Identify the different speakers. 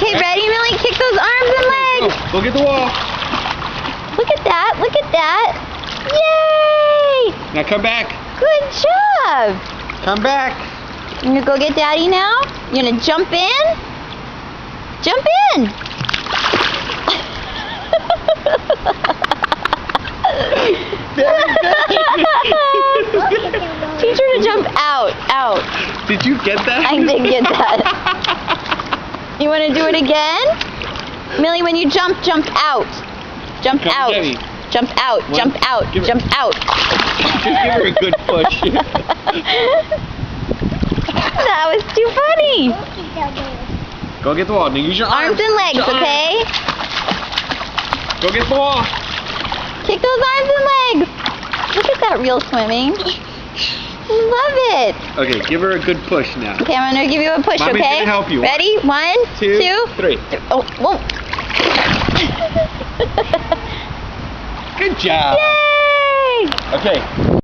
Speaker 1: Okay, ready, Millie? Kick those arms and legs.
Speaker 2: Go get the wall.
Speaker 1: Look at that. Look at that. Yay!
Speaker 2: Now come back.
Speaker 1: Good job.
Speaker 2: Come back.
Speaker 1: You gonna go get Daddy now? You gonna jump in? Jump in. Teach her to jump out. Out.
Speaker 2: Did you get that?
Speaker 1: I did get that. You want to do it again? Millie, when you jump, jump out. Jump
Speaker 2: Come
Speaker 1: out.
Speaker 2: get me.
Speaker 1: Jump out.
Speaker 2: One,
Speaker 1: Jump out.
Speaker 2: give her-
Speaker 1: Jump out.
Speaker 2: Just give her a good push.
Speaker 1: That was too funny.
Speaker 2: Go get the wall. Now use your
Speaker 1: Arms and legs,
Speaker 2: Use your arms.
Speaker 1: okay?
Speaker 2: Go get the wall.
Speaker 1: Kick those arms and legs. Look at that real swimming. Love it.
Speaker 2: Okay, give her a good push now.
Speaker 1: Okay, I'm going to give you a push,
Speaker 2: Mommy's
Speaker 1: okay?
Speaker 2: gonna help you.
Speaker 1: Ready? 1,
Speaker 2: 2,
Speaker 1: 2,
Speaker 2: 3.
Speaker 1: Oh, whoa.
Speaker 2: Good job.
Speaker 1: Yay!
Speaker 2: Okay.